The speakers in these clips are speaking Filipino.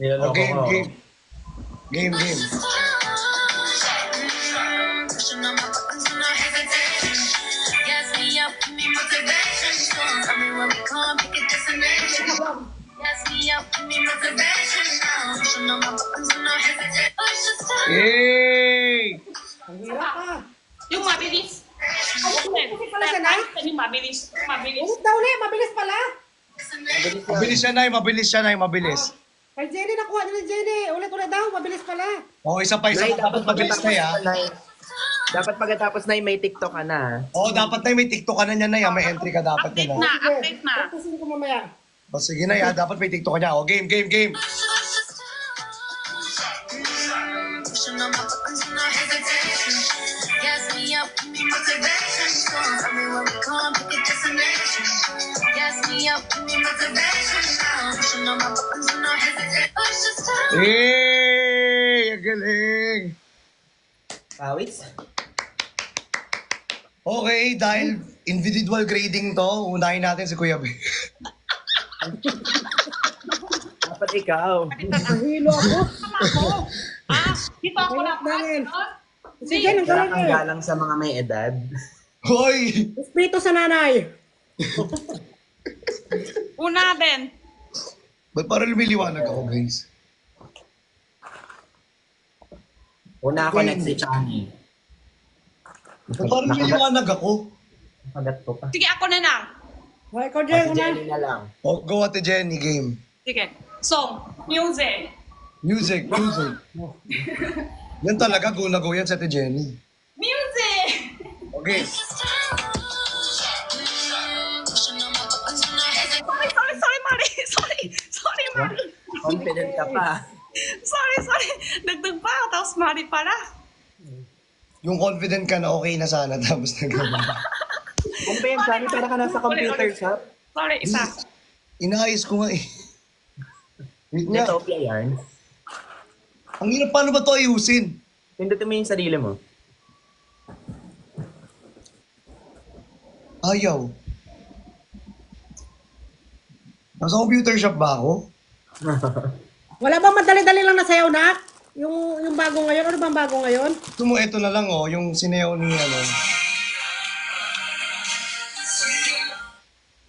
Niloloko game, ko. game. Game. Yay! Ang hirap pa. Yung mabilis. Kasi pala siya, Nay? Yung mabilis. Mabilis. Ulit daw ulit, mabilis pala. Mabilis siya, Nay, mabilis. Kay Jenny, nakuha niya ni Jenny. Ulit daw, mabilis pala. Oo, isa pa, Nay, dapat mabilis na ya. Dapat pagkatapos na may TikTok ka na. Oo, dapat na may TikTok ka na niya, Nay. May entry ka dapat Update na. na, update na. Practicein ko mamaya. O sige na ya, dapat may TikTok ka niya. O, game. Yay! Ang galing! Pawis? Okay, dahil individual grading to, unahin natin si Kuya B. Dapat ikaw. Nahilo ako. Dito ako na. Dahil. Si Jen, ang Wala galing kang eh. galang sa mga may edad. Hoy! Espiritu sa nanay. Una din. Ba't parang lumiliwanag ako, guys? Una ako next si Chani. Ba't parang lumiliwanag ako? Nakagat ko pa. Sige, ako na lang. Hoy, ikaw Si Jen, una. Jenny na lang. O, go Ate Jenny, game. Sige. Song. Music. Music. Yan talaga, go na go yan sa Ate Jenny. Music! Okay. Sorry, Mari. Sorry, Mari. Confident ka pa. Sorry. Dagdag pa. Tapos Mari pala. Yung confident ka na okay na sana, tapos na gano'n. Kung ba yan, Chani, para ka nasa computer shop? Sorry, isa. Inaayos ko nga eh. Wait nga. Netopia yarn. Ang hirap, paano ba ito ayusin? Pindutin mo yung sarili mo. Ayaw. Nasa computer shop ba ako? Wala bang madali-dali lang na sayaw, Nak? Yung bago ngayon, ano bang bago ngayon? Ito mo, ito na lang oh, yung sinew ni ano.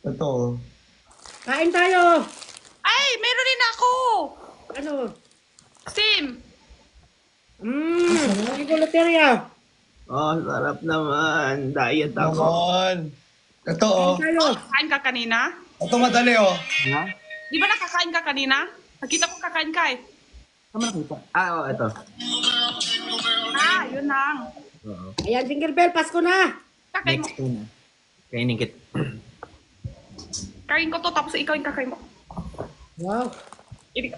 Ito oh. Kain tayo. Ay, meron din ako. Ano? Sim. Ang gulateria. Oh, sarap naman. Diet ako. Naman. Ito oh. Kain tayo. Kakain ka kanina? Ito madali oh. Ha? Di ba nakakain ka kanina? Nakita ko kakain ka eh. Saan mo nakita? Oo, ito. Yun lang. Oo. Ayan, Jingle Bell, Pasko na. Kakain mo. Next ko na. Kainin kit. Kain ko to, tapos ikaw yung kakain mo. Wow. Hindi ka.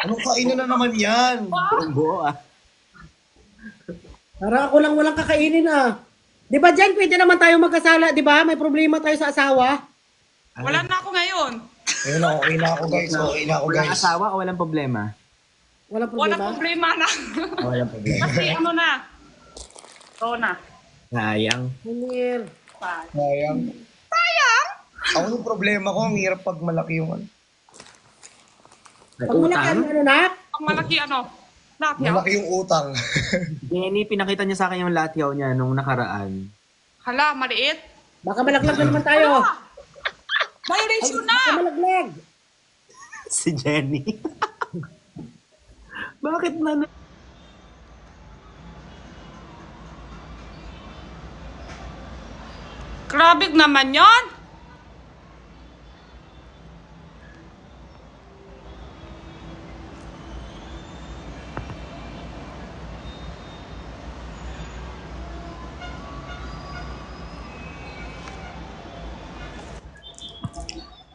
Anong kainan na naman yan? Ang buo ah. Para ako lang walang kakainin ah. Di ba dyan, pwede naman tayo magkasala, di ba? May problema tayo sa asawa. Wala na ako ngayon. Ayun na, okay na ako guys. Okay na ako Walang guys. asawa o walang problema? Walang Wala problema. problema na. Walang problema. Kasi ano na. Ito na. Sayang. Munir. Sayang. Sayang. Ako yung problema ko, ang hirap pag malaki yung ano. May Pag malaki utang? ano, Nak? Ang malaki ano. Lapyaw. Malaki yung utang. Jenny, pinakita niya sa akin yung latyaw niya nung nakaraan. Hala, maliit. Baka malaglag na naman tayo. Violation na. Baka malaglag. Si Jenny. Bakit na? Grabe naman yon.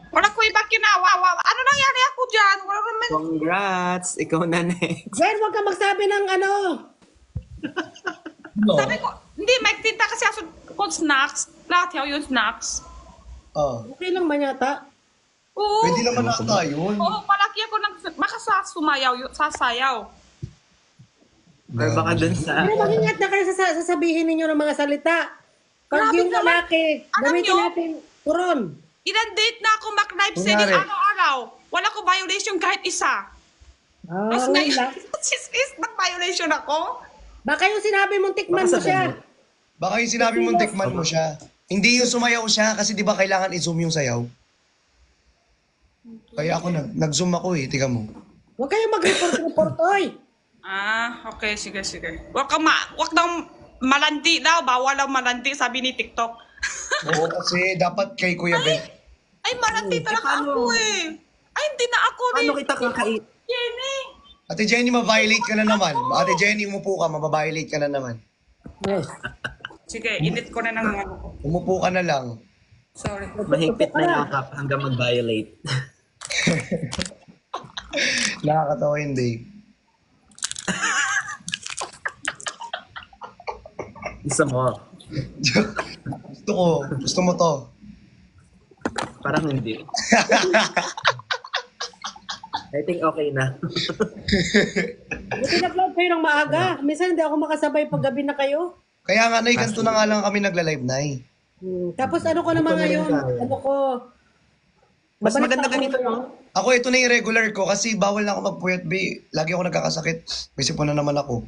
Wala ko iba kinawa. Ano nangyari ako dyan? Wala naman. Congrats! Ikaw na next. Jen, huwag ka magsabi ng ano. No. Sabi ko, hindi, may tinta kasi ako kung snacks. Latyaw yung snacks. Oh. Okay lang man yata. Oo. Pwede naman ata yun. Oo, palaki ako ng makasasumayaw, sasayaw. Or baka dun sa... Pero mag-ingat na kayo sa sasabihin ninyo ng mga salita. Pag Grabe yung naman. lalaki, Alam gamitin nyo? natin turon. Ilan date na ako mag-live selling Kunyari. araw-araw. Wala ko violation kahit isa. Tapos ngayon ngayon, lang. sis, nag-violation ako? Baka yung sinabi mong tikman Baka mo sa siya. ganun. Baka yung sinabi mong tikman mo siya. Hindi yung sumayaw siya kasi di ba kailangan i-zoom yung sayaw? Kaya ako nag-zoom ako eh, tiga mo. Huwag kayong mag-report-report, oy. Okay, sige. Wag daw malanti daw, bawal daw malanti, sabi ni TikTok. Oo, kasi dapat kay Kuya Ben. Ay, malanti talaga paano? ako eh. Ay, hindi na ako rin. Paano kita kakait? Jenny. Ate Jenny, ma-violate ka na naman. Ate Jenny, umupo ka, mababiolate ka na naman. Yes. Sige, init ko na ng ano ko. Umupo ka na lang. Sorry. Mahigpit na yakap hanggang mag-violate. Nakakatawa yun, Dave. Isa mo. Gusto mo to. Parang hindi. I think okay na. Buti nag-vlog kayo ng maaga. Minsan hindi ako makasabay pag gabi na kayo. Kaya nga, Nay, ganito na nga lang kami nagla-live, Nay. Tapos ano ko naman Ito na rin ngayon? tayo. Ano ko? Mas babalik maganda ako ganito, ngayon. no? Ako, ito na yung regular ko kasi bawal na ako magpuyat, be. Lagi ako nagkakasakit. May sipon na naman ako.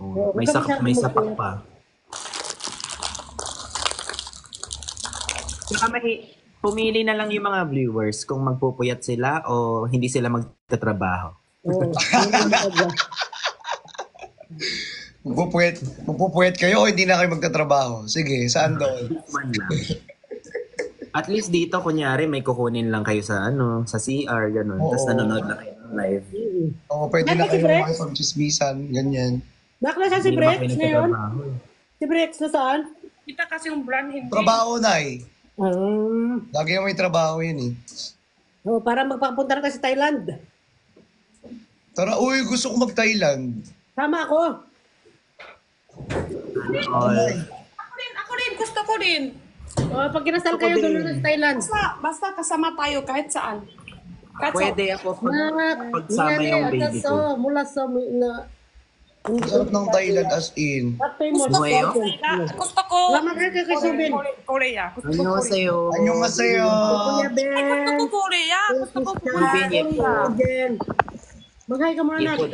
Oo, may sapak pa. Saka pumili na lang yung mga viewers kung magpupuyat sila o hindi sila magtatrabaho. Oo. Magpupuyat kayo o hindi na kayo magtatrabaho? Sige, saan doon? Man lang. At least dito, kunyari, may kukunin lang kayo sa sa CR, gano'n. Tapos Oo. nanonood lang kayo ng live. Oo, pwede na Bakit kayo si Brex? makipag-chismisan, ganyan. Nakla si Hindi naman Brex kayo ngayon? nagtatrabaho. Si Brex na saan? Kita kasi yung brand hindi. Trabaho, Nay. Lagi may trabaho yun eh. Para magpapunta na kasi Thailand. Tara, uy, gusto ko mag-Thailand. Sama ako. All. Ako rin, gusto ko rin. Pag kinasal kayo doon na sa Thailand. Basta kasama tayo kahit saan. Kahit Pwede ako pagsama yung baby ko. Mula sa Ang sarap ng Thailand as in. Patoy mo. Nueyo? Gusto ko. Salamat kayo kay Subin. Korea. Gusto ko Ano Korea. sa'yo? Anyo nga sa'yo. Kuya Ben. Gusto ko Korea. Gusto ko Convenient po. Ben. Mag-hi ka muna Ipod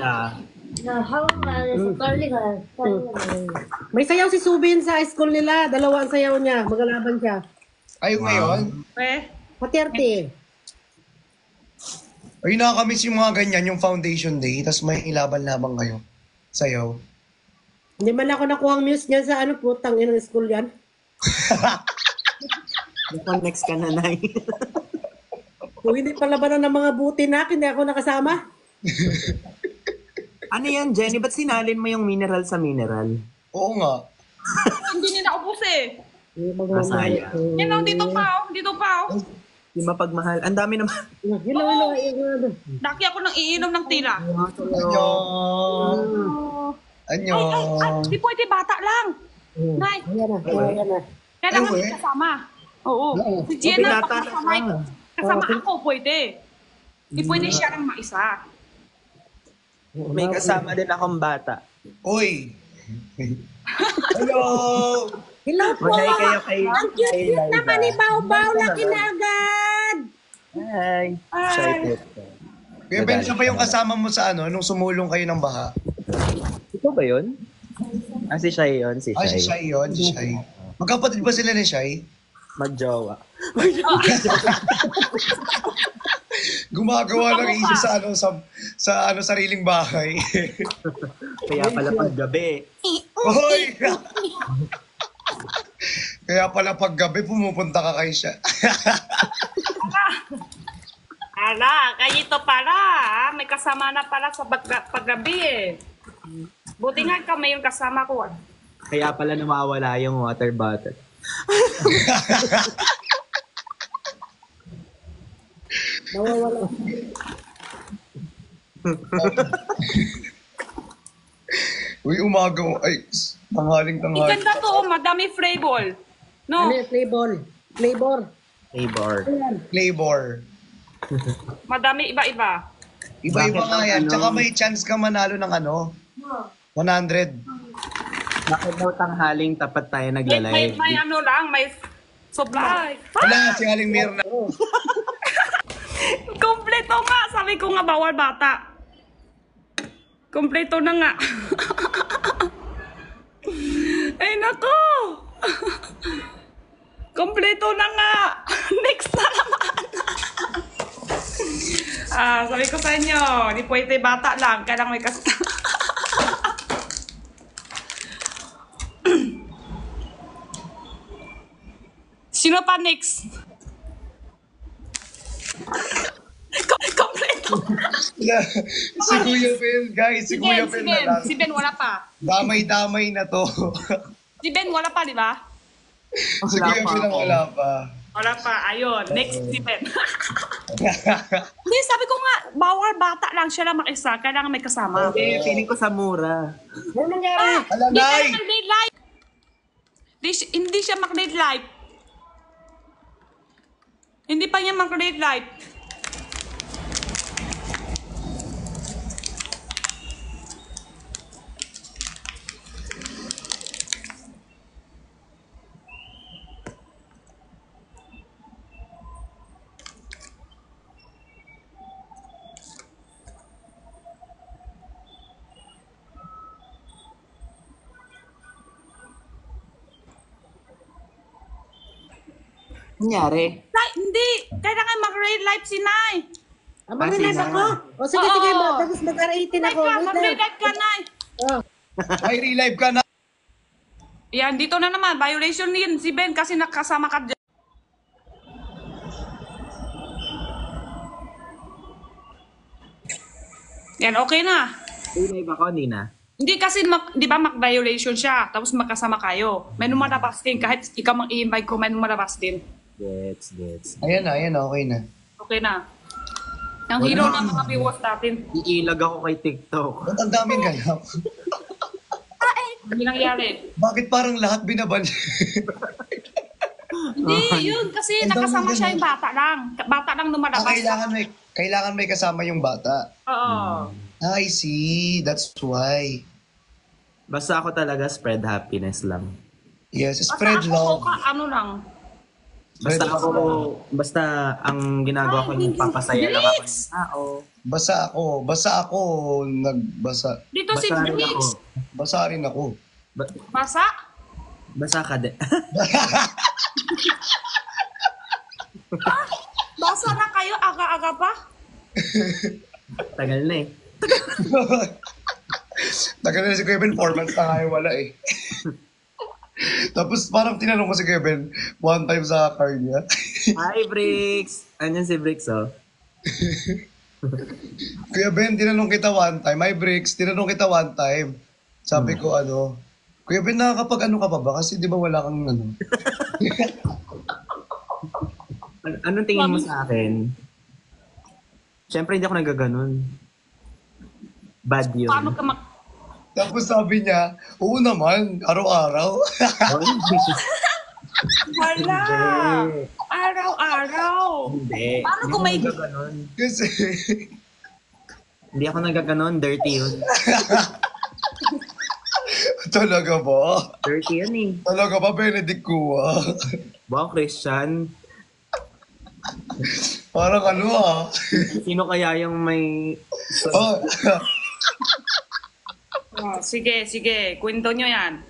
May sayaw si Subin sa school nila. Dalawa ang sayaw niya. Magalaban siya. Ayun ngayon. Paterte. Ayun, nakakamiss yung mga ganyan, yung foundation day, tapos may ilaban-laban kayo. Sayaw. Hindi man ako nakuha ang muse niya sa putang inang school yan. Next ka na, Nay. Kung hindi palabanan ng mga buti na, hindi ako nakasama. Ano yan, Jenny? Ba't sinalin mo yung mineral sa mineral? Oo nga. Hindi nila ubus eh. Masaya. Yan o, dito pa o. Dito pa o. Di mapagmahal. Ang dami naman. Hello. Daki ako nang iinom ng tira. Anyo. Anyo. Ay, di pwede bata lang. Nay, Ayan na. kailangan Ay, may kasama. Oo. Si Jenna, pag kasama ako, pwede. Di pwede siya lang maisa. May kasama din akong bata. Uy. Hello. Hello po. Mag-hi kayo kay Ang cute naman ni Bao-Bao. Laki na agad. Hi. Excited. Kuya Ben, siya pa yung kasama mo sa nung sumulong kayo ng baha? Ito ba yun? Si Shai yun. Si Ah, si Shai. Shai yun, si Shai. Magkapatid ba sila ni Shai? Magjowa. Gumagawa ng isa sa sariling bahay. Kaya pala paggabi. Hoy! Kaya pala paggabi pumupunta ka kay siya. Ala, kayito pala. May kasama na pala sa paggabi eh. Buti nga kami yung kasama ko. Kaya pala nawawala yung water bottle. Nawawala. Uy, umaga mo. Ay, tanghaling. Iganda to, madami flavor. No, Ano yung flavor? Flavor. Flavor. madami iba-iba. Iba-iba Bakit nga ang yan. ano? Tsaka may chance ka manalo ng 100. Bakit daw tanghaling tapat tayo May nagla-live? ano lang, may supply. Wala, si Aling Mirna. Kompleto nga. Sabi ko nga, bawal bata. Kompleto na nga. Ay, nako. Kompleto na nga. Next na naman. Sabi ko sa inyo, hindi pwede bata lang. Kailangan may Sino pa next? Kompleto. Si Kuya Ben, guys, si Kuya Ben na lang. Si Ben, wala pa. Damay-damay na to. Si Ben, wala pa, di ba? Si Kuya Ben ang wala pa. Wala pa. Ayun. Next, si Ben. Hindi, sabi ko nga, bawal bata lang siya lang mag-isa. Kailangan may kasama. Hindi, feeling ko sa mura. Ano nangyari? Alam, Hindi Nay! siya mag-date live. Hindi siya mag-date live. Hindi pa niya mag-date live. Nangyari? Nay, hindi. Kailangan mag-date live si Nay. Mag-relax sige. ako. O sige, Oo. sige. Tapos mag-R18 ako. Wait lang. Mag-date live ka, Nay. Oh. Ay, relive ka na. Yan, dito na naman. Violation din si Ben kasi nakasama ka dyan. Yan, okay na. Live ako, hindi na. Hindi kasi, di ba, mag-violation siya. Tapos magkasama kayo. May lumalabas din. Kahit ikaw mang i-invite ko, may lumalabas din. Gets. Ayan na, okay na. Okay na. Ang hero ng mga viewers natin. Iilag ako kay TikTok. Ba't ang daming ganap? Hindi nangyari. Bakit parang lahat binaban? Hindi, yun. Kasi Ang nakasama daming siya yung bata lang. Bata lang lumalabas. Kailangan may kasama yung bata. Oo. I see. That's why. Basta ako talaga spread happiness lang. Yes, Basta spread ako, love. ano lang. Basta Spread ako, love. basta ang ginagawa ko yung papasaya lang ako ng tao. Basta ako nagbasa. Dito si Basta rin ako. Briggs. Basa rin ako. Basa? Basta ka din. Basa na kayo, aga-aga pa? Tagal na eh. Tagal na si Kevin, 4 months na kayo wala eh. Tapos parang tinanong ko si Kevin one time sa car niya. Hi, Bricks! Anyan si Bricks, oh. Kuya Ben, tinanong kita one time. Hi, Bricks. Tinanong kita one time. Sabi ko, Kuya Ben, nakakapag-ano ka pa ba? Kasi di ba wala kang ano? Anong tingin mo sa akin? Siyempre, hindi ako nagaganon. Bad yun. Paano ka Tapos sabi niya, oo naman, araw-araw. Wala! Araw-araw! Hindi. Paano Hindi kung ako may- nagaganon. Kasi, Hindi ako nagaganon. Dirty yun. talaga ba? Dirty yun eh. Talaga ba, Benedict Kua? Wow, Christian. Parang ano Sino kaya yung may... Oh, Oh, sige. Kwento nyo yan.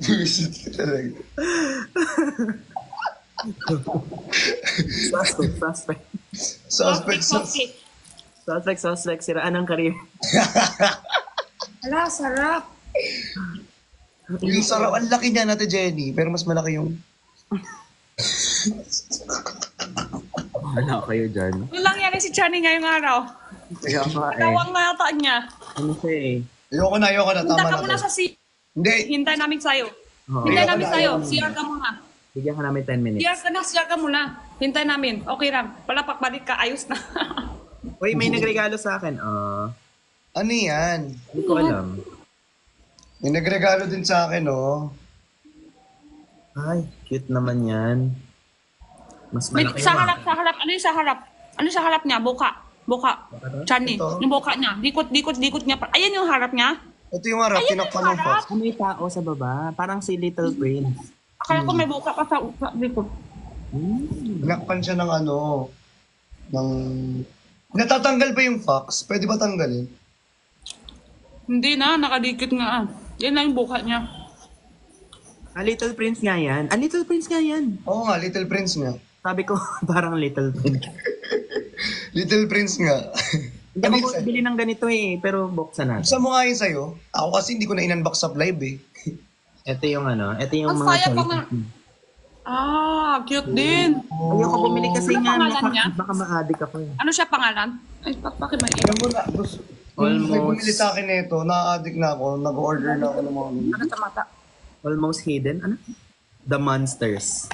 buwisit ka talaga. Suspect. Suspect. Siraan ang karir. Ala, sarap. Yung sarap, ang laki niya natin, Jenny. Pero mas malaki yung... Wala kayo dyan. Ano lang yan si Chani ngayong araw? Kaya nga eh. Tawang na yata niya. Ano siya eh. Ayoko na. Hinta Tama ka na muna to. sa Hindi. Hintay namin sa'yo. Oo. Hintay Ayoko namin na, sa'yo. ayoko na. CR ka muna. Bigyan ka namin 10 minutes. CR ka muna. Hintay namin. Okay lang. Palapak balik ka. Ayos na. Uy, may nagregalo sa akin. Ano yan? Hindi ko alam. May nagregalo din sa akin, Ay, cute naman yan. Mas malaki Sa yung harap. Ano yung sa harap? Ano sa harap niya? Buka. Chani. Ito. Yung buka niya. Dikot niya. Ayan yung harap niya. Ito yung harap, tinakpan ng Fox. Ano yung tao sa baba? Parang si Little Prince. Akala ko may buka pa sa dito. Tinakpan siya ng ano, ng... Natatanggal ba yung Fox? Pwede ba tanggalin? Hindi na, nakadikit nga. Yan na yung buka niya. Little Prince nga yan. Little Prince nga yan. Oo nga, Little Prince nga. Sabi ko, parang Little Prince. Little Prince nga. Hindi ako bili ng ganito eh, pero buksan natin. Buksan mo nga yun sa'yo. Ako kasi hindi ko na in-unbox sa live eh. Ito yung ano, ito yung Ang mga saya pa choices. nga. Cute din. Ayoko bumili kasi Ano nga, pangalan niya? baka ma-addict ako eh. Ano siya pangalan? Ay, bakit may Alam mo na, gusto. Kung may Almost. bumili sa akin nito, na-addict na ako, nag-order na ako ng mga... Ano sa mata? Almost hidden, ano? The Monsters.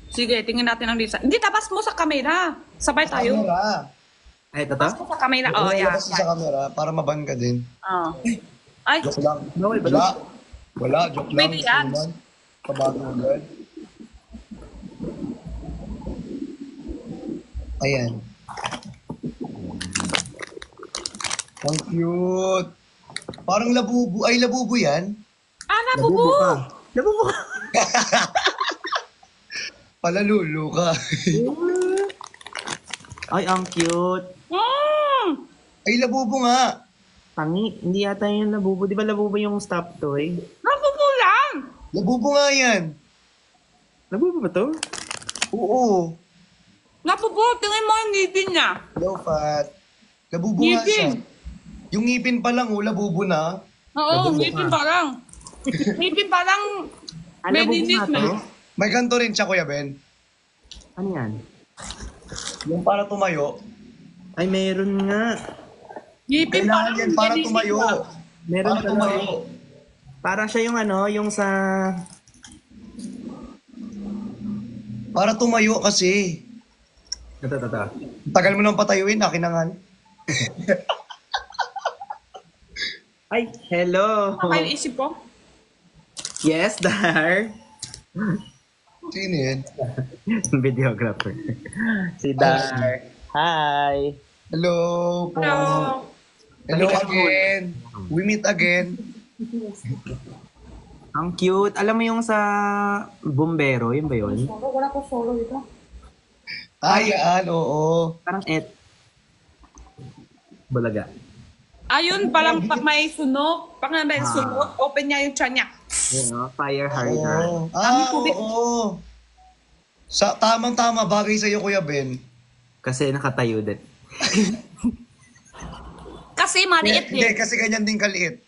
Sige, tingin natin ang design. Hindi, tapas mo sa camera. Sabay tayo. Camera. Ay, ito to? Tapas mo sa camera. Oh, Wala yeah. kasi sa camera para maban ka din. Oh. Ay, Joke lang. No, iba Wala. Wala, joke lang. Pwede yan. Naman. Kabago agad. Ayan. Ang cute. Parang labubu. Ay, labubu yan. nabubu. Labubo ka. Palalulo ka. Ay, ang cute. Ay, labubu nga. Tangi, hindi yata yung labubo. Di ba labubo yung stop toy? Nabubu lang. Labubu nga yan. Labubo ba to? Oo. Nabubu, tingin mo yung ngipin niya. Low fat. Labubo nga siya. Ngipin. Yung ngipin pa lang, labubo na. Oo, Nabubu ngipin ka. pa lang. Ngipin pa lang. May Labubo dinis nga na. to? May ganito rin siya, Kuya Ben. Ano yan? Yung para tumayo. Ay, meron nga. Ngipin pa Kailangan lang. yan para may dinis tumayo. na. Meron Para pala. tumayo. Parang siya yung ano, yung sa... Para tumayo kasi. Ito. Tagal mo nang patayuin, akin na nga. Ay, hello! Kaya isip ko. Yes, Dar! Sino yan? Videographer. Si Dar. Hi! Hello po. Hello. Hello again. We meet again. Ang cute. Alam mo yung sa Bombero, yun ba yun? Wala ko solo dito. Yan, oo. Parang Bulaga. Ayun, palang pag may sunog, pag may sunog, open niya yung tiyan niya. Yun, no? Fire harder. Oo. Ang tubig. Oo. Sa tamang-tama bagay sa iyo, Kuya Ben. Kasi nakatayo din. Kasi maliit Hindi, eh. kasi ganyan din kaliit.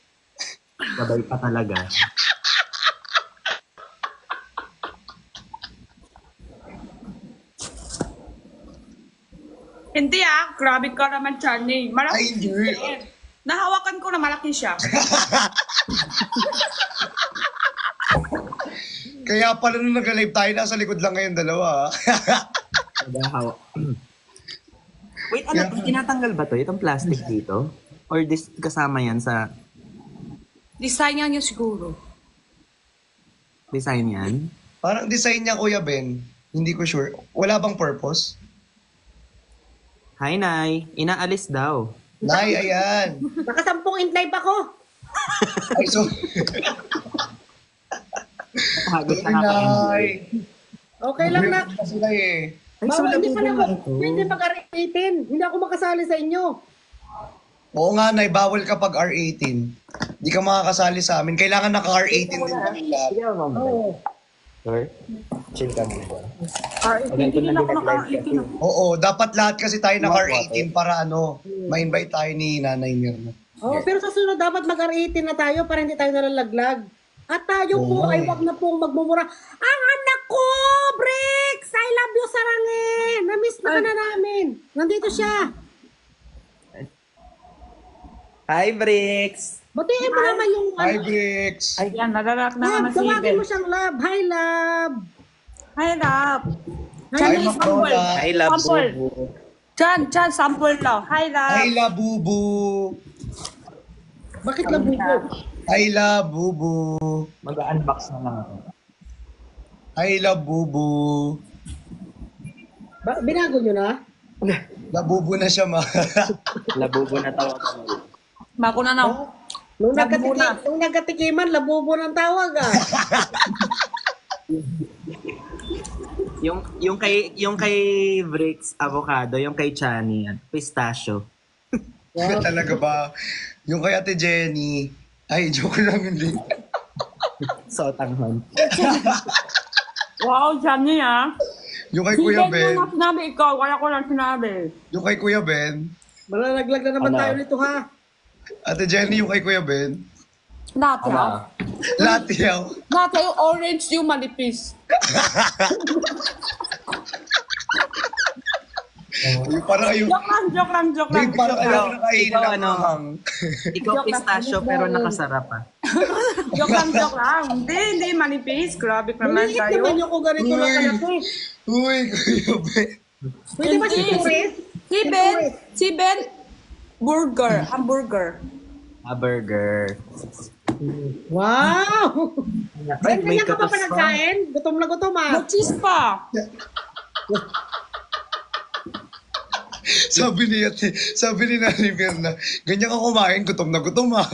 Sabay pa talaga. Hindi grabe ka naman, Charlie. Malaki Ay, hindi. siya. Nahawakan ko na malaki siya. Kaya pala nung nag-live tayo, nasa likod lang ngayon dalawa. Nagahaw. Wait, ano? Tinatanggal ba to? Itong plastic dito? Or this kasama yan sa Design niya siguro. design yan? Parang design niya, Kuya Ben. Hindi ko sure. Wala bang purpose? Hi, Nay. Inaalis daw. Nay, ayan. Nakasampung in live ako. Ay, so... Hagos na Nay. Okay lang na. Kasi na eh. Ay, so Bawal, hindi labubo pala nga ako. ito. Hindi mag-R18. Hindi ako makasali sa inyo. Oo nga, Nay, bawal kapag R18. Hindi ka makakasali sa amin. Kailangan naka-R18 din kami lahat. Sige, ma'am. Oo. Sir, chill ka muna. Hindi na ako naka-18. Oo, dapat lahat kasi tayo naka-R18 para ma-invite tayo ni Nanay Mirna. Oh, pero sa sunod dapat mag-R18 na tayo para hindi tayo nalalaglag. At tayo po ay wag na pong magmumura. Ang anak ko, Bricks! I love you, Sarangin! Na-miss na ka na namin. Nandito siya. Hi, Bricks! Batiin mo naman yung Hi, Bricks! Ayan, nalalak na Love, naman si tawagin Bel. mo siyang love. Hi, love. Hi, love. Hi, Chan, sample. Macdona! I love Sample. Bubu. Chan, sample lang. Hi, love. Hi, Labubu! Bakit labubo? Hi, Labubu! Mag-unbox na lang ako. Hi, Labubu! Binago nyo na? Labubu na siya, ma. Labubo na tawagan mo. Bako na na. Nung nagkatikiman, labubo ng tawag ah. Yung kay Bricks, avocado. Yung kay Chani, pistachio. Talaga ba? Yung kay Ate Jenny, ay, joke lang hindi. Sotanghon. Wow, dyan niya. Yung kay Si Kuya Ben Ben, yung sinabi ikaw, kaya ko lang sinabi. yung kay Kuya Ben, Malalaglag na naman Ano? tayo nito ha. Ate Jenny, yung kay Kuya Ben, Nataw. lahat yaw. Nataw yung orange yung manipis. Yung parang ayun, Joke lang. parang ayaw na kainin Ikaw, ng ano? hang. Ikaw pistachio pero nakasarap pa. Joke lang. Hindi, manipis. Grabe naman Maliit kayo. naman yung kung ganito lang kalaki. Uy, Kuya Ben. Pwede ba si Turis? Si Ben, hamburger. A burger. Wow! Ay, may Kanya ka pa katas pa. nagkain? Gutom na gutom ah. May cheese pa. Sabi ni Nanay Mirna, ganyan ka kumain, gutom na gutom ah.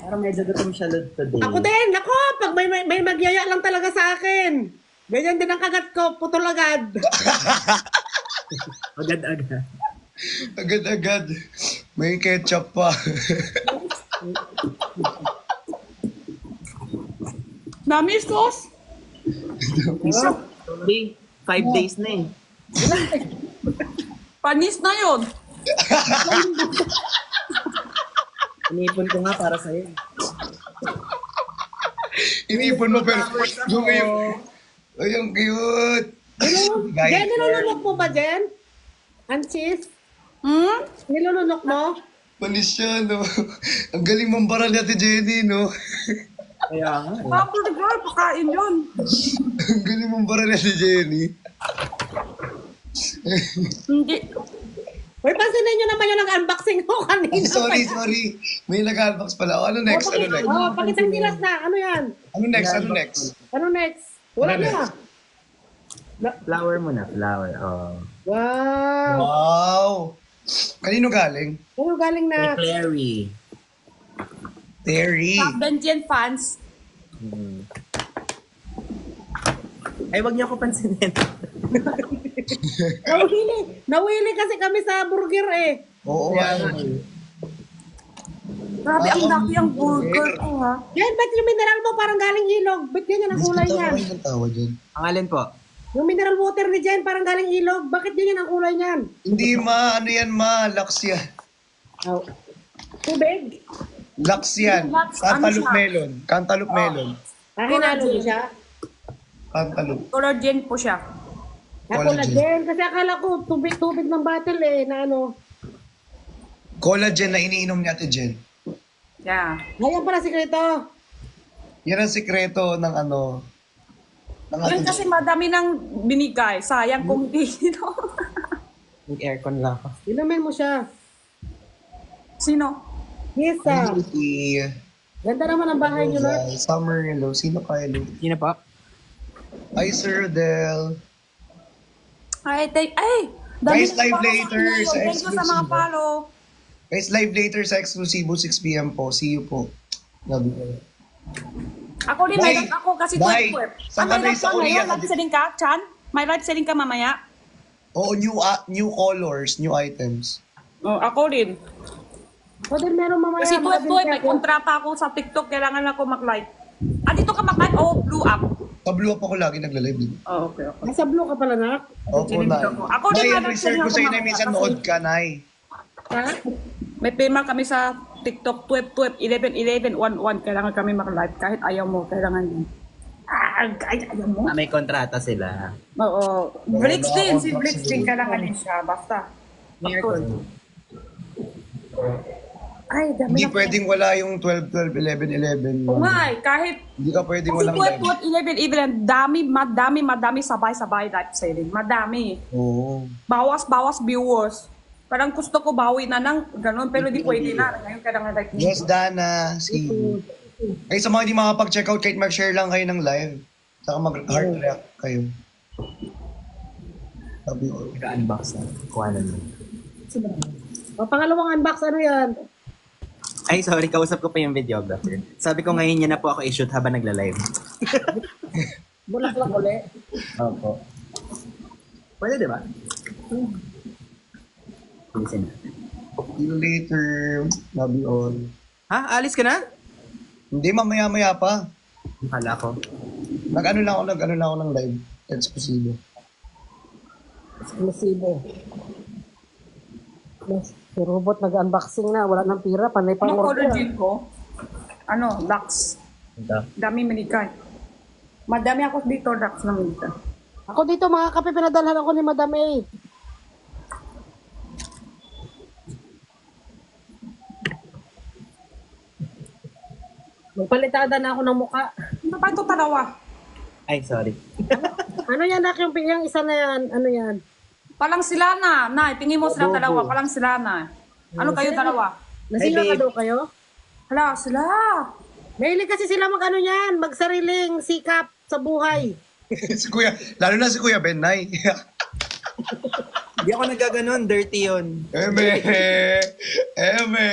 Parang medyo gutom siya today. Ako din, ako, pag may magyaya lang talaga sa akin. Ganyan din ang kagat ko, putol agad. Agad-agad. Agad-agad. May ketchup pa. Nami sauce. Sorry, 5 days na eh. Panis na yun. Inipon ko nga para sa'yo. Inipon mo pero ay, ang cute. Jen, nilulunok mo ba, Jen? Ansis? Nilulunok mo? Panis siya, no? Ang galing mambara ni Ate Jenny, no? Kaya nga eh. Hamburger, pakain yun. Ang galing mambara ni Ate Jenny. Hindi. Uy, pansinin nyo naman yung nag-unboxing ko kanina. Sorry. May nag-unbox pala. Ano next? Pakitang tilas na. Ano yan? Ano next? Ano next? Wala Ano na. Flower mo na, flower. Oh. Wow. Wow! Kanino galing? Ano galing Kay na? Clary. Terry. Top Benjian fans. Ay, wag niyo ako pansinin. Nawili kasi kami sa burger eh. Oo. Grabe, ang laki ang burger ko ha. Yan, ba't yung mineral mo parang galing ilog? Ba't ganyan ang kulay niyan? Ang tawa dyan. Ang alin po? Yung mineral water ni Jen parang galing ilog. Bakit ganyan ang kulay niyan? Hindi ano yan Lux yan. Oh. Tubig. Lux yan. Lux, Cantaloupe ano siya? melon. Cantaloupe melon. Hinalo mo siya. Cantaloupe. Collagen po siya. Collagen. Kasi akala ko tubig ng bottle eh na ano. Collagen na iniinom ni Ate Jen. Yeah. Ngayon pala sikreto. Yan ang sikreto ng ano. Ng Yun Ate kasi Jen. madami nang binigay. Sayang kung di. Yung aircon lang ako. Inumin mo siya. Sino? Yes ah. Si Ganda naman ang bahay niyo na. Summer Hello. Sino ka Hello? Sino po? Hi Sir Del. Ay, Guys, ng live follow later sa inyo. sa Thank you sa mga exclusive. follow. Guys, live later sa Exclusivo 6 p.m. po. See you po. Love you. Ako din, Bye. meron ako kasi Bye. twerk. Saan ka May na live sa ka ngayon? Korea? Live selling ka, Chan? May live selling ka mamaya? Oo, new colors, new items. Oh, ako din. O din meron mamaya. Kasi makabili tuwet, may ako. kontrata ako sa TikTok. Kailangan ako mag-live. Dito ka mag-live? Oh, blue up. Sa Blue Up ako lagi nagla-live. Oh, okay. Nasa blue ka pala na. Opo, Sinunod Nay. ako. Ako din, Nay, madam, reserve ko sinunod sa'yo ako na minsan kasi- nood ka, Nay. Ha? May payment kami sa TikTok 12, 11, 11. Kailangan kami mag-live kahit ayaw mo. Kailangan yun. Ayaw mo. May kontrata sila. Oo. Blix din. Si Wala Blix ako. din. Kailangan din siya. Basta. May aircon. Ay, dami Hindi na. pwedeng wala yung 12, 12, 11, 11. Oo nga eh. Kahit Hindi ka pwedeng kasi walang live. 12, 11, madami sabay-sabay live selling. Madami. Oo. Bawas viewers. Parang gusto ko bawi na ng ganun, pero di pwede na. Ngayon kailangan live. Yes, Dana. See you. Ay, sa mga hindi makapag-check out, kahit mag-share lang kayo ng live. Saka mag-heart react kayo. Sabi ko. Naka-unbox na. Kuha na mo. O, pangalawang unbox, ano yan? Ay, sorry, kausap ko pa yung videographer. Sabi ko ngayon niya na po ako i-shoot habang nagla-live. Bulaklak uli. Opo. Pwede, di ba? Listen. See you later. Love you all. Ha? Alis ka na? Hindi, mamaya-maya pa. Akala ko. Nag-ano lang ako ng live. Exclusive. Exclusive. Yes, si Robot nag-unboxing na. Wala nang pira. Panay pang Ano order. color jean ko? Ano, Dax. Ito. Dami manikay. Madami ako dito, Dax na manikay. Ako dito, mga kape, pinadalhan ako ni Madam A. Magpalitada na ako ng muka. Ano ba ito dalawa? Ay, sorry. Ano yan, Nak? Yung isa na yan. Ano yan? Palang sila na. Nay, tingin mo sila Adobo. dalawa. Palang sila na. Ano kayo dalawa? Nasira Hey, ka babe. daw kayo? Hala, sila. Mahilig kasi sila mag-ano yan, magsariling sikap sa buhay. Si Kuya, lalo na si Kuya Ben, Nay. Hindi ako nagaganon. Dirty yun. Eme! Eme!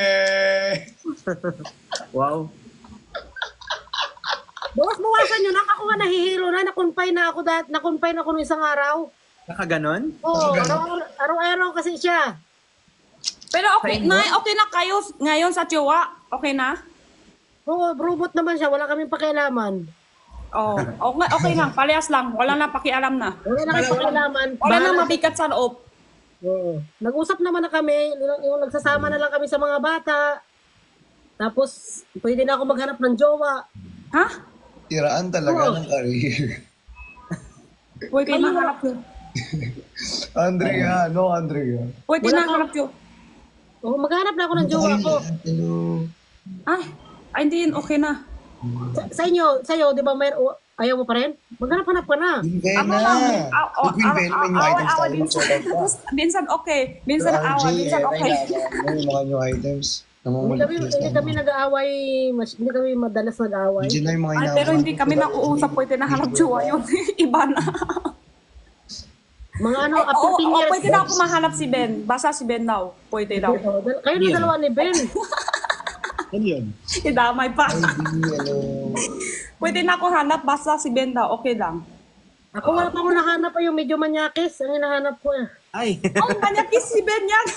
Wow. Bawas-bawasan nyo, Nak. Ako nga nahihilo na, nakonfine ako nung isang araw. Nakaganon? Oo, araw-araw kasi siya. Pero okay, Nay, okay na kayo ngayon sa Tiwa? Okay na? Oo, robot naman siya, wala kaming pakialaman. Oh, okay, okay lang. Parehas lang. Wala na pakialam na. Wala na kaming pakialaman. Wala na Bahala- mabigat sa loob. Oo. Nag-usap naman na kami, yung nagsasama na lang kami sa mga bata. Tapos, pwede na ako maghanap ng jowa. Ha? Tiraan talaga Oo. ng career. Pwede na harap yun. Andrea, no Andrea. Pwede Wala na ka- harap yun. Oo, maghanap na ako ng jowa ko. Hello. Ay, hindi yun. Okay na. Sa inyo, di ba ayaw mo pa rin? Maghanap-hanap ka na. Queen Ako na. lang. Si Queen Ben, may new items tayo mag-shoutout pa. Minsan okay. Minsan Sir awa. RJ, Minsan okay. may mga new items. Hindi kami nag-aaway, hindi kami madalas nag-aaway. Diyan na yung mga Ay, inaaway. pero hindi kami nakuusap. Pwede na harap jowa yun. Iba na. Mga ano, Oo, after 10 years. pwede na ako mahanap si Ben. Basta si Ben daw. Pwede daw. Kayo na dalawa ni Ben. Ano yun? Idamay pa. Hello. Pwede na ako hanap. Basta si Ben daw. Okay lang. Ako wala pa ako nahanap pa yung medyo manyakis. Ang hinahanap ko eh. Ay. Oh, kanya kiss si Ben yan.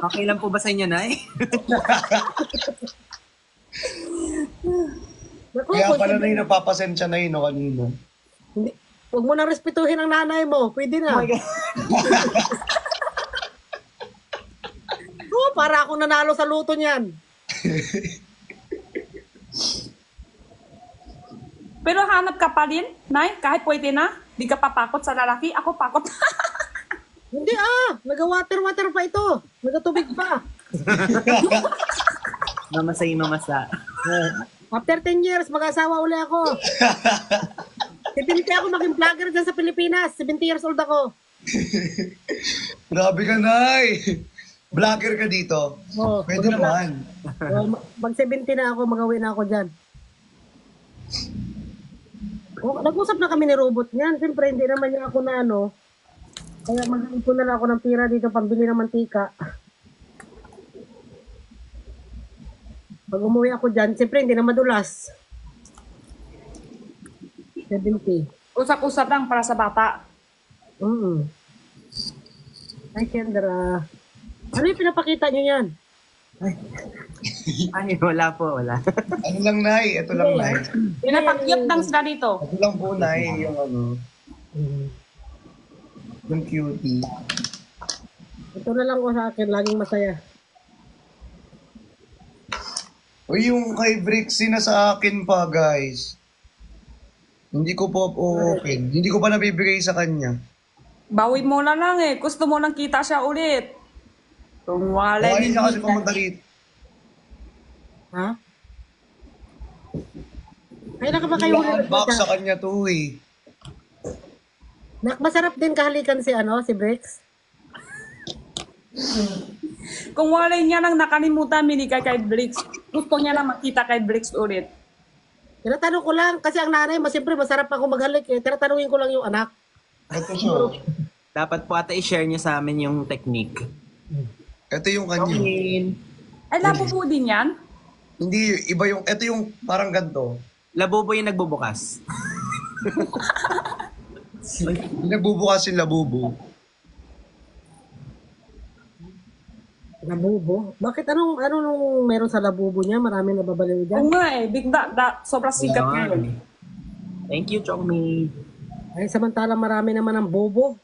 Okay lang po ba sa inyo, Nay? Naku, Kaya kung pala si- na yung napapasensya na yun no, kanina. Hindi. Huwag mo nang respetuhin ang nanay mo. Pwede na. Oh my God. Oo, para akong nanalo sa luto niyan. Pero hanap ka pa rin, Nay. Kahit pwede na. Di ka papakot sa lalaki. Ako pakot. Hindi nag-water pa ito. Nag-tubig pa. Mamasay mamasa. After 10 years, mag-asawa uli ako. 70 ako maging vlogger dyan sa Pilipinas. 70 years old ako. Grabe ka, Nay! Vlogger ka dito. Oo, Pwede naman. Mag-70 na ako, mag-uwi na ako dyan. Nag-usap na kami ni Robot niyan. Siyempre, hindi naman niya ako na ano. Kaya mag-ipon na lang ako ng pira dito, pambili ng mantika. Pag umuwi ako dyan, siyempre, hindi na madulas. 70. Usap-usap lang para sa bata. Ay, Kendra. Ano yung pinapakita niyo yan? Ay, wala po, wala. Ano lang, Nay? Ito lang, Nay. Pinapakyut lang sila dito. Ito lang po, Nay, yung ano, yung cutie. Ito na lang ko sa akin, laging masaya. Uy, yung kay Brixie na sa akin pa, guys. Hindi ko po open. Hindi ko pa nabibigay sa kanya. Bawi mo na lang eh. Gusto mo nang kita siya ulit. Kung wala Ay, niya kasi pumunta rito. Ha? Kailan ka ba kayo Unbox sa kanya to eh. Masarap din kahalikan si Brix. Kung wala niya nang nakalimutan minikay kay Brix, gusto niya lang makita kay Brix ulit. Tinatanong ko lang, kasi ang nanay mo, siyempre masarap ako maghalik eh. Tinatanungin ko lang yung anak. Ito siya. Dapat po ata i-share niyo sa amin yung technique. Ito yung kanya. Okay. Ay, labubu din yan? Hindi, iba yung, ito yung parang ganito. Labubo yung nagbubukas. Yung nagbubukas yung labubo. Labubo? Bakit anong meron sa labubo niya? Marami nababaliw Oo dyan. nga eh, sobrang sikat ngayon. Thank you, Chongmi. Ay, samantalang marami naman ang bobo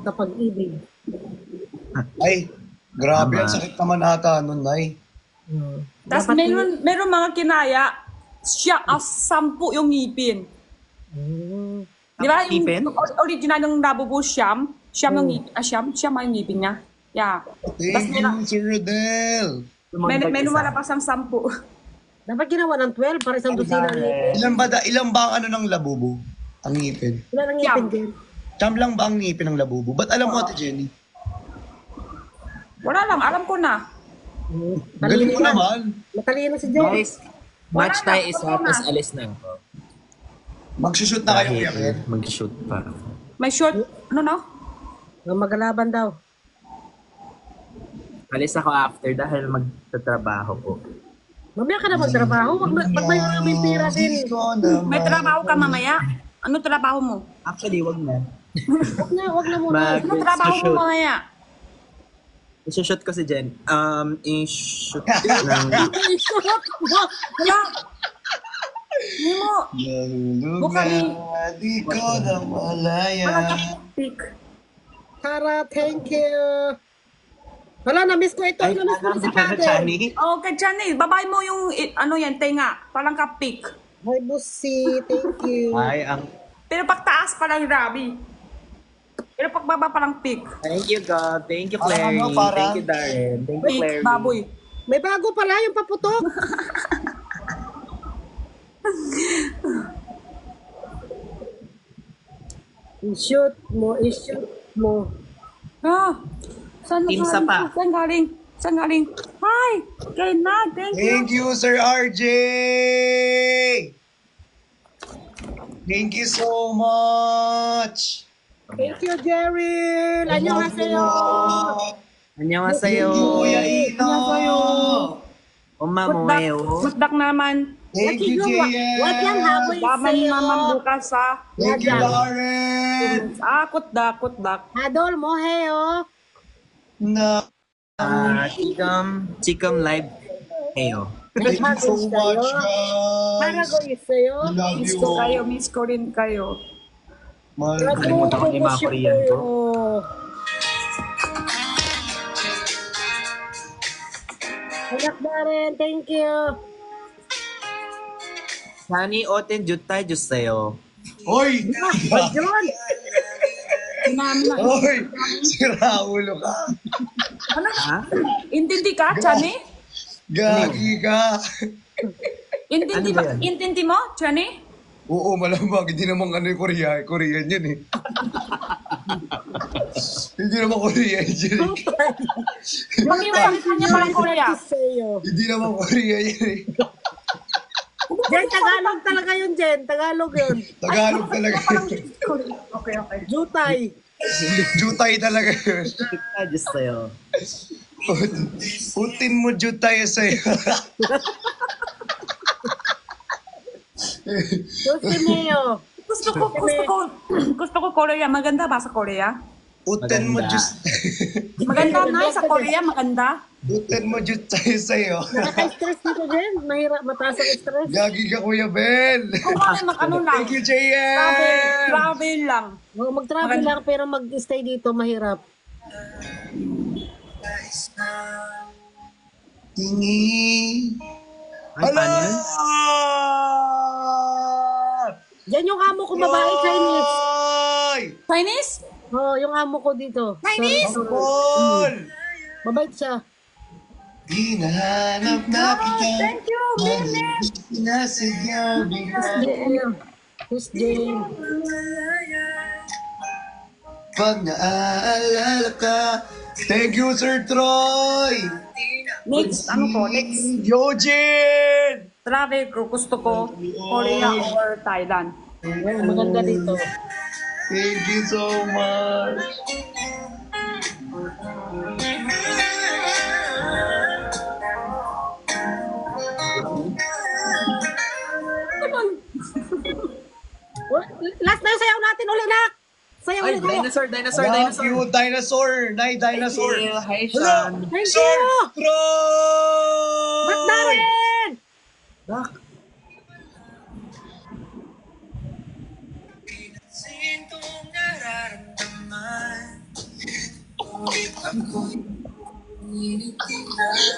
sa pag-ibig. Ay, grabe, Tama. ang sakit naman ata nun, Nay. Tapos Dapat meron mga kinaya, siya as 10 yung ngipin. Di ba? Yung Ngipin? original ng labubu siyam yung ngipin. Siyam ang ngipin niya. Yeah. Thank you, Sir Rodel. May lumalabas ang 10. Dapat ginawa ng 12 para isang dosina ng ngipin. Ilan ba ang ano ng labubo? Ang ngipin. Wala ng ngipin din. Siyam lang ba ang ngipin ng labubo? Ba't alam mo, Ate Jenny? Wala lang, alam ko na. Galing mo naman. Matalino si Jerry. Guys, match Wala tayo na, isa, wala na. tapos alis na ako. Magsushoot na kayo, Kuya Ken. Mag-shoot pa. May short, ano no? Magalaban daw. Alis ako after dahil magtatrabaho ko. Mamaya ka na magtrabaho. Wag may may pera din. May trabaho ka mamaya. Ano trabaho mo? Actually, wag na. Wag na muna. Ano trabaho mo mamaya? I-shoot ko si Jen. I-shoot ng... Wala. Hindi mo. Nahulog Bukan na, ni- di ko na malaya. Pick. Tara, thank you. Wala, na-miss ko ito. Ay, Na-miss ko ano si si Father. Chani? Oh, kay Chani, babay mo yung, ano yan, tenga. Parang ka-pick. Hi, Busi. Thank you. Ay, ang... Pero pag taas parang Rabi. Pero pag baba parang pick. Thank you, God. Thank you, Parang Clary. ano, parang- Thank you, Darren. Thank you, Pick, Clary. baboy. May bago pala yung paputok. I-shoot mo, i-shoot mo. Ah, saan Team galing? Sapa. Saan galing? Saan galing? Hi! Kay Nag, thank you. Thank you, Sir RJ! Thank you so much! Thank you, Jerry. Annyeonghaseyo. Annyeonghaseyo. Thank you, Kuya Ino! Umamueo. Matdak naman. Thank you, Wag yan JM! haboy Daman sa'yo. naman bukas ha. Thank you, Lauren! Kutdak. Adol mo, heyo. Na, Chikam live. Heyo. thank you so much, Harago guys! isayo. I love Miss you ko all. kayo, miss ko rin kayo. Mahal ko. Kalimutan ko ni mga Korean ko. Anak Darren, thank you. Chani oten jutay jusayo. Hoy! John, Sinabi na. Hoy! Sira ulo ka! Ano? Ha? Intindi ka, Chani? Gagi ka! Intindi, Ano ba yan? intindi mo, Chani? Oo, malamang. Hindi naman ano yung Korean yan eh. Hindi naman Korean yan eh. Pag-iwanan niya parang Korea. sa'yo. Hindi naman Korean yan eh. Jen, Tagalog talaga yun, Jen. Tagalog yun. Tagalog talaga yun. Okay. Jutay. Jutay talaga yun. Jutay jusayo. Putin mo jutay sa'yo. Susi Mio. Gusto ko Korea. Maganda ba sa Korea? Putin mo Maganda. Maganda na sa Korea, maganda. Putin mo jutay sa'yo. Nakaka-stress dito, Jen. Mahirap, mataas ang stress. Gagi ka, Kuya Ben. Kung kami mag-ano lang. Thank you, JM. Travel lang. Mag-travel lang, pero mag-stay dito, mahirap. Tingi. Ay, paano yun? Yan yung amo ko babae, Chinese. Ay! Chinese? Oh, yung amo ko dito. Chinese? Paul! Mabait siya. Hinahanap na kita. Thank you, Bene. Sinasadya bigla. Who's Jane? Pag naaalala ka. Thank you, Sir Troy. Next, ano ko? Next Eugene! travel ko, gusto ko Korea or Thailand. Well, maganda dito. Thank you so much. Last na yung sayaw natin uli, Nak. Sayaw Ay, ulit tayo. dinosaur, dinosaur, Love dinosaur. you, dinosaur. Nay, dinosaur. Hi, Hello, Sean. Thank Dinosaur. you. Troy! Ba't na rin? Dak.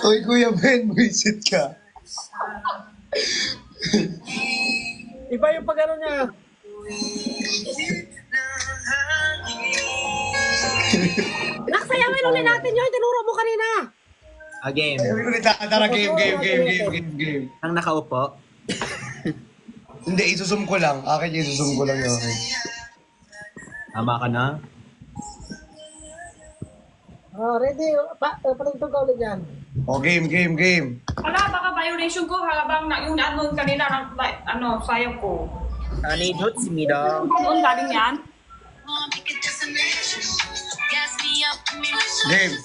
Uy, Kuya Ben, visit ka. Iba yung pag-ano niya. Nak, sayawin ulit natin yun. Tinuro mo kanina. Again. Sabi ko ulit, tara, game. Ang nakaupo. Hindi, isusum ko lang. Akin, isusum ko lang yun. Okay. Tama ka na. Oh, ready. Palintog ka ulit yan. O, game. Wala, baka violation ko habang yung ano kanina ng sayaw ko. Ani Dot si Mida. Doon galing yan? Game.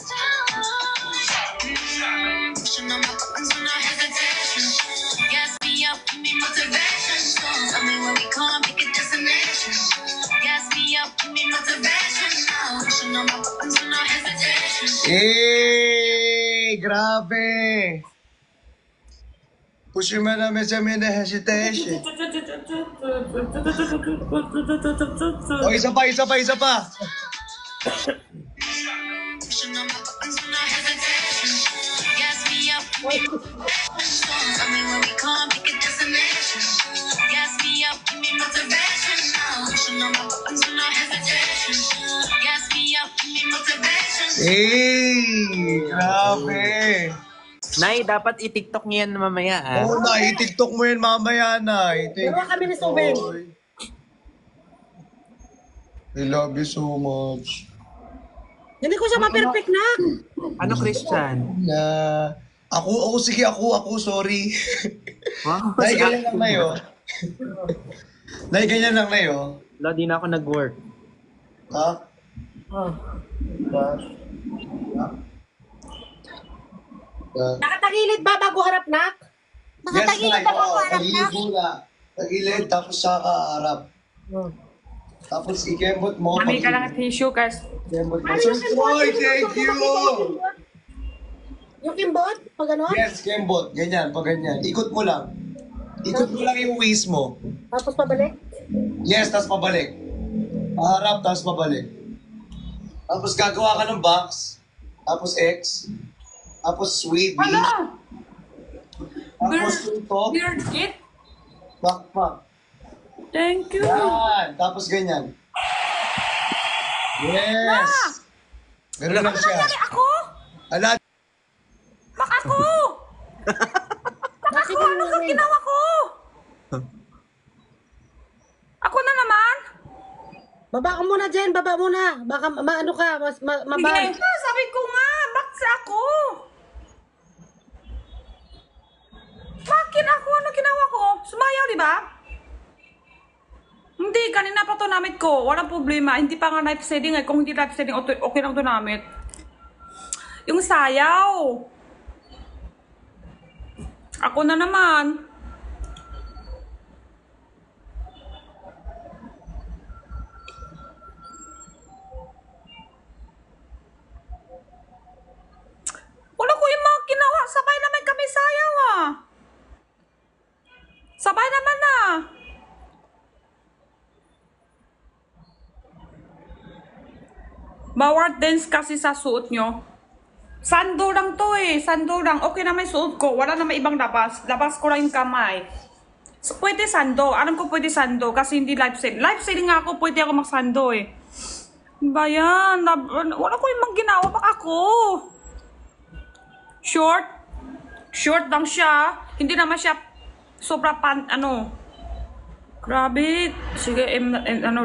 Grabe. Push mo na medyo may na hesitation. O, isa pa. Grabe. Nay, dapat i-TikTok niyo yan mamaya, ah. Oo na, i-TikTok mo yun mamaya na. Dalawa kami ni Subeng. I love you so much. Hindi ko siya ma-perfect, Nak. Ano, Christian? Ako, sorry. Wow, Nay, si ganyan lang na yun. Nay, ganyan lang na yun. Wala, di na ako nag-work. Ha? Oh. Nakatagilid ba bago harap, Nak? Yes, Nay. Tagilid muna. Tagilid, tapos siya kaharap. Oh. Tapos ikembot mo. Mami ka lang tissue kasi. Ikembot mo. Ano yung kimbot? Oy, thank you! Yung kimbot? Pag ano? Yes, kembot. Ganyan, pag ganyan. Ikot mo lang. Ikot mo lang yung waist mo. Tapos pabalik? Yes, tapos pabalik. Paharap, tapos pabalik. Tapos gagawa ka ng box. Tapos X. Tapos sweet B. Ano? Tapos tutok. Weird kid? Back. Thank you. Yan. Tapos ganyan. Yes. Ganun lang siya. Ako? Ala, Mak ako! Bakit Ano ka ginawa ko? Ako na naman? Baba ka muna, Jen. Baba muna. Baka maano ka. Sige. Sabi ko nga, bakit ako? Bakit ako? Ano ginawa ko? Sumayaw, di ba? Hindi, kanina pa to namit ko. Walang problema. Hindi pa nga live setting. Kung hindi live setting, okay lang to namit. Yung sayaw. Ako na naman. Wala ko yung mga ginawa. Sabay naman kami sayaw ah. Sabay naman na. Bawat dance kasi sa suot nyo. Sando lang to eh. Sando lang. Okay na may suot ko. Wala na may ibang labas. Labas ko lang yung kamay. So, pwede sando. Alam ko pwede sando kasi hindi live selling. Live selling nga ako. Pwede ako magsando eh. Ba yan? Wala ko yung mga ginawa. Bak ako. Short. Short lang siya. Hindi naman siya sobra Grabe. Sige, ano